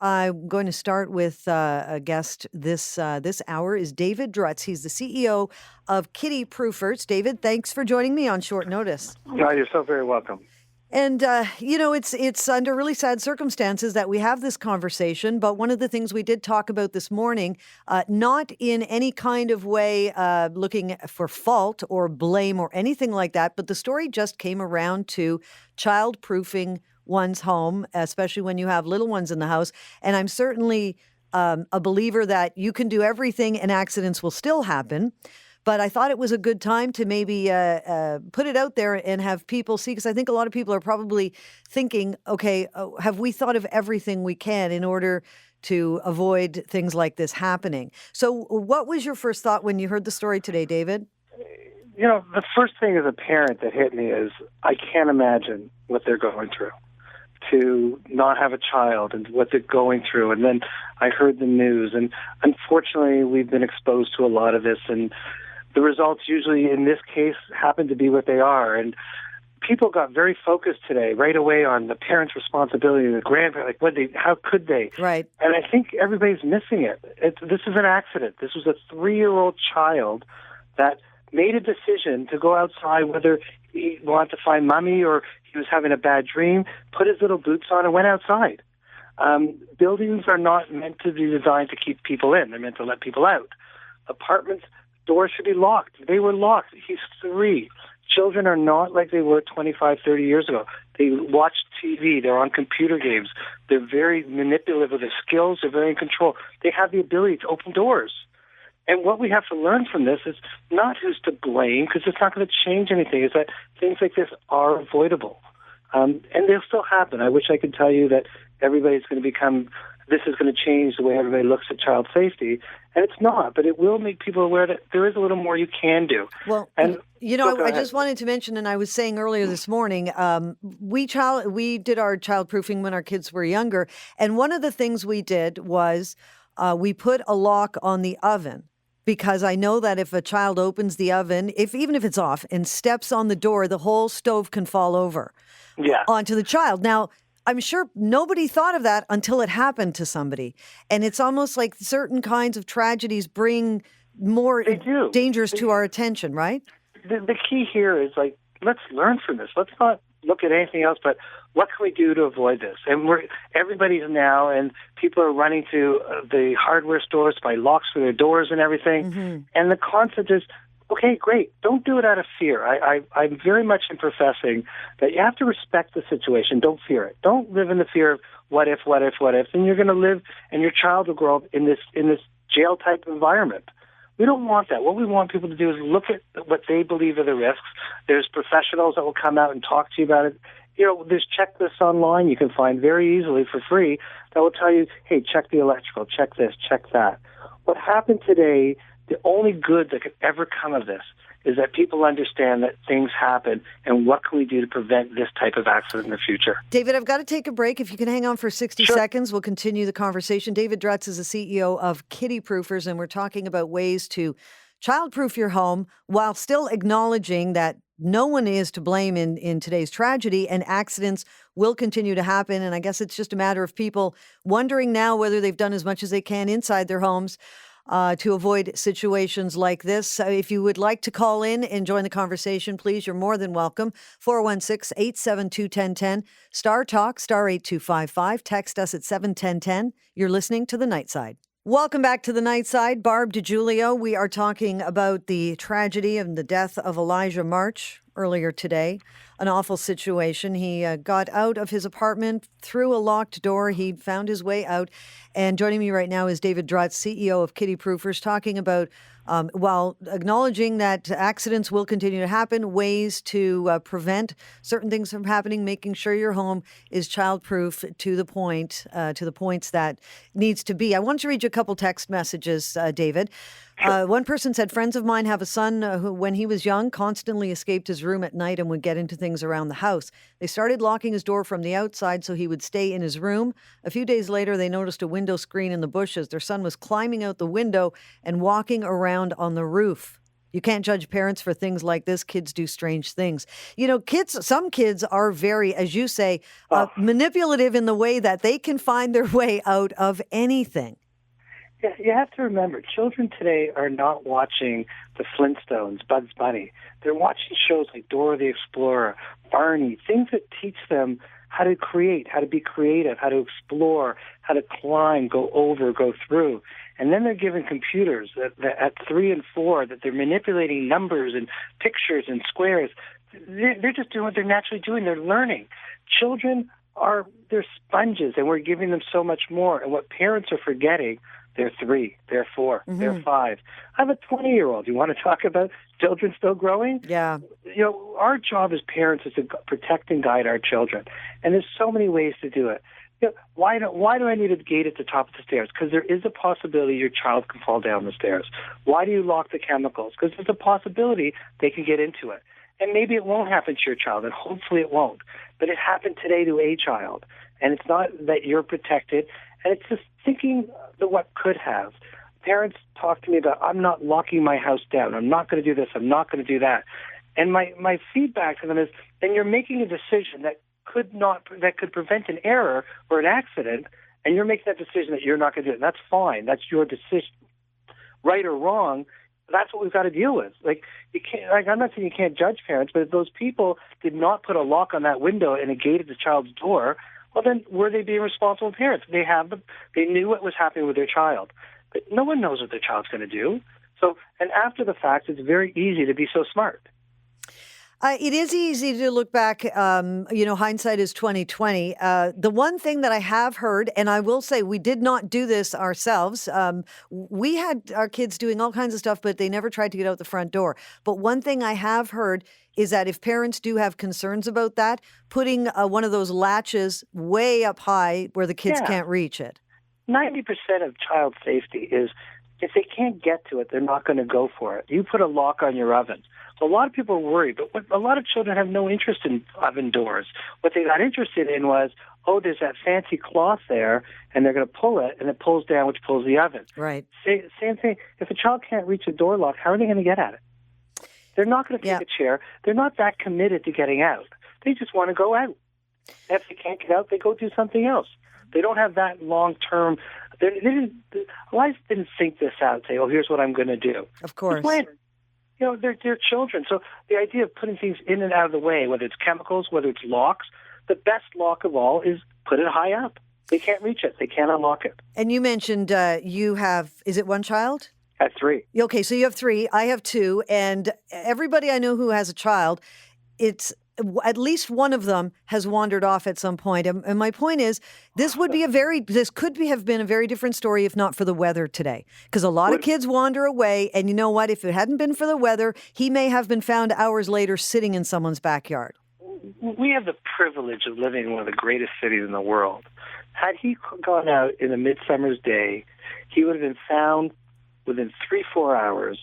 I'm going to start with a guest this hour is David Drutz. He's the CEO of Kiddie Proofers. David, thanks for joining me on short notice. No, you're so very welcome. And, it's under really sad circumstances that we have this conversation. But one of the things we did talk about this morning, not in any kind of way looking for fault or blame or anything like that, but the story just came around to child-proofing one's home, especially when you have little ones in the house. And I'm certainly a believer that you can do everything and accidents will still happen. But I thought it was a good time to maybe put it out there and have people see, because I think a lot of people are probably thinking, okay, have we thought of everything we can in order to avoid things like this happening? So what was your first thought when you heard the story today, David? You know, the first thing as a parent that hit me is I can't imagine what they're going through. To not have a child and what they're going through. And then I heard the news. And unfortunately, we've been exposed to a lot of this. And the results usually in this case happen to be what they are. And people got very focused today right away on the parents' responsibility, the grandparents, how could they? Right. And I think everybody's missing it. This is an accident. This was a 3-year-old child that made a decision to go outside, whether he wanted to find mommy or he was having a bad dream, put his little boots on and went outside. Buildings are not meant to be designed to keep people in. They're meant to let people out. Apartments, doors should be locked. They were locked. He's 3. Children are not like they were 25, 30 years ago. They watch TV. They're on computer games. They're very manipulative with their skills. They're very in control. They have the ability to open doors. And what we have to learn from this is not who's to blame, because it's not going to change anything, is that things like this are avoidable. And they'll still happen. I wish I could tell you that everybody's going to this is going to change the way everybody looks at child safety. And it's not, but it will make people aware that there is a little more you can do. Well, and I just wanted to mention, and I was saying earlier this morning, we did our child-proofing when our kids were younger. And one of the things we did was we put a lock on the oven. Because I know that if a child opens the oven, even if it's off, and steps on the door, the whole stove can fall over onto the child. Now, I'm sure nobody thought of that until it happened to somebody. And it's almost like certain kinds of tragedies bring more dangers to our attention, right? The key here is, let's learn from this. Let's not look at anything else, but what can we do to avoid this? And everybody's now, and people are running to the hardware stores to buy locks for their doors and everything. Mm-hmm. And the concept is, okay, great. Don't do it out of fear. I'm very much in professing that you have to respect the situation. Don't fear it. Don't live in the fear of what if. And you're going to live, and your child will grow up in this jail type environment. We don't want that. What we want people to do is look at what they believe are the risks. There's professionals that will come out and talk to you about it. You know, there's checklists online you can find very easily for free that will tell you, hey, check the electrical, check this, check that. What happened today, the only good that could ever come of this is that people understand that things happen and what can we do to prevent this type of accident in the future. David, I've got to take a break. If you can hang on for 60 seconds, we'll continue the conversation. David Drutz is the CEO of Kiddie Proofers, and we're talking about ways to child-proof your home while still acknowledging that no one is to blame in today's tragedy, and accidents will continue to happen. And I guess it's just a matter of people wondering now whether they've done as much as they can inside their homes to avoid situations like this. If you would like to call in and join the conversation, please, you're more than welcome. 416-872-1010, Star Talk, star 8255. Text us at 71010. You're listening to The Night Side. Welcome back to The Night Side. Barb DiGiulio. We are talking about the tragedy and the death of Elijah March earlier today. An awful situation. He got out of his apartment through a locked door. He found his way out. And joining me right now is David Drutz, CEO of Kiddie Proofers, talking about, while acknowledging that accidents will continue to happen, ways to prevent certain things from happening, making sure your home is childproof to the points that needs to be. I want to read you a couple text messages, David. One person said, friends of mine have a son who, when he was young, constantly escaped his room at night and would get into things around the house. They started locking his door from the outside so he would stay in his room. A few days later, they noticed a window screen in the bushes. Their son was climbing out the window and walking around on the roof. You can't judge parents for things like this. Kids do strange things. You know, some kids are very, as you say, manipulative in the way that they can find their way out of anything. Yeah, you have to remember, children today are not watching the Flintstones, Bugs Bunny. They're watching shows like Dora the Explorer, Barney, things that teach them how to create, how to be creative, how to explore, how to climb, go over, go through. And then they're given computers at 3 and 4 that they're manipulating numbers and pictures and squares. They're just doing what they're naturally doing. They're learning. Children they're sponges, and we're giving them so much more. And what parents are forgetting, they're 3, they're 4, they're 5. I have a 20-year-old. You want to talk about children still growing? Yeah. You know, our job as parents is to protect and guide our children. And there's so many ways to do it. You know, why do I need a gate at the top of the stairs? Because there is a possibility your child can fall down the stairs. Why do you lock the chemicals? Because there's a possibility they can get into it. And maybe it won't happen to your child, and hopefully it won't. But it happened today to a child. And it's not that you're protected, and it's just thinking the what could have. Parents talk to me about, I'm not locking my house down. I'm not going to do this. I'm not going to do that. And my feedback to them is, then you're making a decision that could prevent an error or an accident, and you're making that decision that you're not going to do it. That's fine. That's your decision. Right or wrong, that's what we've got to deal with. Like, you can't. Like, I'm not saying you can't judge parents, but if those people did not put a lock on that window and a gate at the child's door, well, then were they being responsible parents? They knew what was happening with their child, but no one knows what their child's going to do. So, and after the fact, it's very easy to be so smart. It is easy to look back. Hindsight is 20/20. The one thing that I have heard, and I will say we did not do this ourselves. We had our kids doing all kinds of stuff, but they never tried to get out the front door. But one thing I have heard is that if parents do have concerns about that, putting one of those latches way up high where the kids can't reach it. 90% of child safety is if they can't get to it, they're not going to go for it. You put a lock on your oven. So a lot of people are worried, but a lot of children have no interest in oven doors. What they got interested in was, there's that fancy cloth there, and they're going to pull it, and it pulls down, which pulls the oven. Right. Same thing. If a child can't reach a door lock, how are they going to get at it? They're not going to take a chair. They're not that committed to getting out. They just want to go out. And if they can't get out, they go do something else. They don't have that long-term. Life didn't think this out and say, here's what I'm going to do. Of course. They're children. So the idea of putting things in and out of the way, whether it's chemicals, whether it's locks, the best lock of all is put it high up. They can't reach it. They can't unlock it. And you mentioned you have, is it one child? I have 3. Okay, so you have 3. I have 2. And everybody I know who has a child, it's at least one of them has wandered off at some point. And my point is, this could have been a very different story if not for the weather today. Because a lot of kids wander away. And you know what? If it hadn't been for the weather, he may have been found hours later sitting in someone's backyard. We have the privilege of living in one of the greatest cities in the world. Had he gone out in a midsummer's day, he would have been found within 3-4 hours.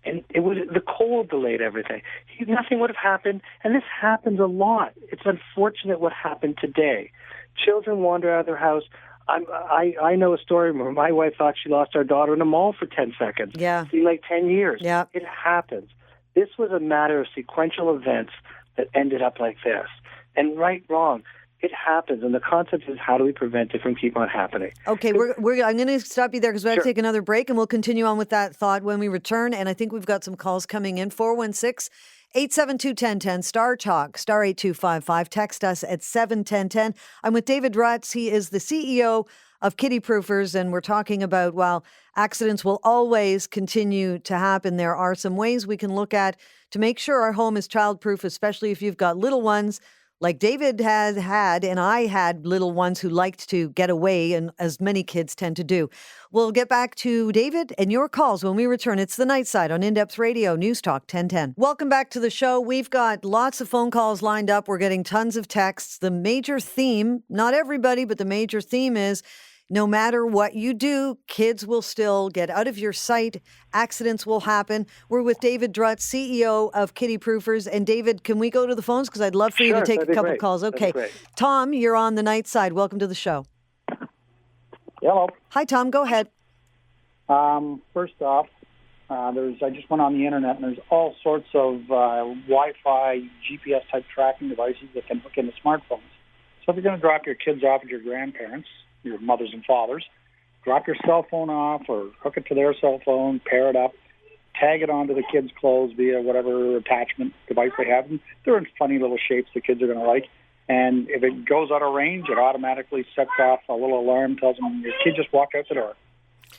And the cold delayed everything. Nothing would have happened, and this happens a lot. It's unfortunate what happened today. Children wander out of their house. I know a story where my wife thought she lost our daughter in a mall for 10 seconds. Yeah. It seemed like 10 years. Yeah. It happens. This was a matter of sequential events that ended up like this. And wrong. It happens, and the concept is how do we prevent it from keep on happening? Okay, I'm going to stop you there because we have to take another break, and we'll continue on with that thought when we return. And I think we've got some calls coming in. 416-872-1010, Star Talk, star 8255. Text us at 71010. I'm with David Drutz. He is the CEO of Kiddie Proofers, and we're talking about, while accidents will always continue to happen, there are some ways we can look at to make sure our home is childproof, especially if you've got little ones. Like David has had, and I had little ones who liked to get away, and as many kids tend to do. We'll get back to David and your calls when we return. It's The Night Side on In-Depth Radio, Newstalk 1010. Welcome back to the show. We've got lots of phone calls lined up. We're getting tons of texts. The major theme, not everybody, but the major theme is, no matter what you do, kids will still get out of your sight. Accidents will happen. We're with David Drutz, CEO of Kiddie Proofers. And David, can we go to the phones? Because I'd love for you to take a couple calls. Okay. Tom, you're on The Night Side. Welcome to the show. Hello. Hi, Tom. Go ahead. First off, I just went on the internet, and there's all sorts of Wi-Fi, GPS-type tracking devices that can hook into smartphones. So if you're going to drop your kids off at your grandparents, your mothers and fathers, drop your cell phone off or hook it to their cell phone, pair it up, tag it onto the kids' clothes via whatever attachment device they have. And they're in funny little shapes the kids are going to like. And if it goes out of range, it automatically sets off a little alarm, tells them your kid just walked out the door.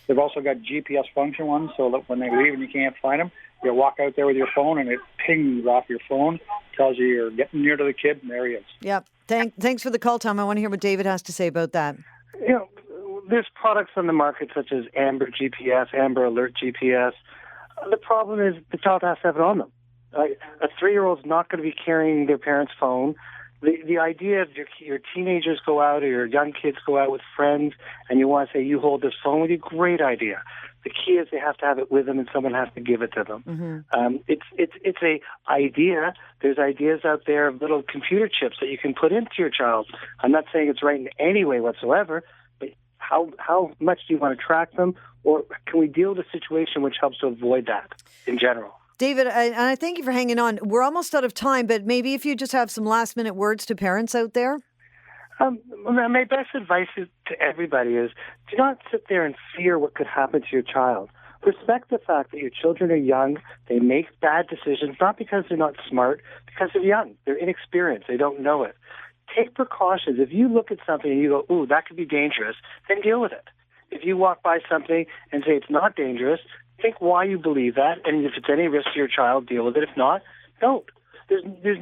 They've also got GPS function ones, so that when they leave and you can't find them, you walk out there with your phone and it pings off your phone, tells you you're getting near to the kid, and there he is. Yep. Thanks for the call, Tom. I want to hear what David has to say about that. There's products on the market such as Amber GPS, Amber Alert GPS. The problem is the child has to have it on them. A 3-year-old's not going to be carrying their parent's phone. The idea of your teenagers go out or your young kids go out with friends and you want to say, you hold this phone with you, great idea. The key is they have to have it with them and someone has to give it to them. Mm-hmm. It's a idea. There's ideas out there of little computer chips that you can put into your child. I'm not saying it's right in any way whatsoever, but how much do you want to track them? Or can we deal with a situation which helps to avoid that in general? David, I thank you for hanging on. We're almost out of time, but maybe if you just have some last-minute words to parents out there. My best advice to everybody is do not sit there and fear what could happen to your child. Respect the fact that your children are young. They make bad decisions, not because they're not smart, because they're young. They're inexperienced. They don't know it. Take precautions. If you look at something and you go, ooh, that could be dangerous, then deal with it. If you walk by something and say it's not dangerous, think why you believe that, and if it's any risk to your child, deal with it. If not, don't. There's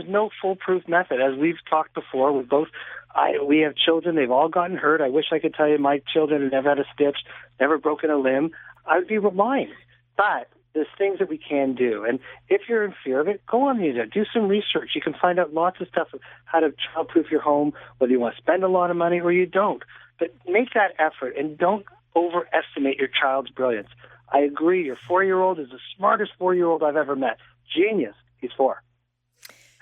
no foolproof method. As we've talked before, we have children. They've all gotten hurt. I wish I could tell you my children have never had a stitch, never broken a limb. I would be lying. But there's things that we can do, and if you're in fear of it, go on the internet, do some research. You can find out lots of stuff of how to childproof your home, whether you want to spend a lot of money or you don't. But make that effort and don't overestimate your child's brilliance. I agree. Your 4-year-old is the smartest 4-year-old I've ever met. Genius. He's 4.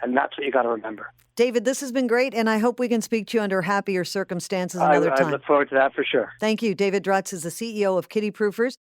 And that's what you got to remember. David, this has been great, and I hope we can speak to you under happier circumstances another time. I look forward to that for sure. Thank you. David Drutz is the CEO of Kiddie Proofers.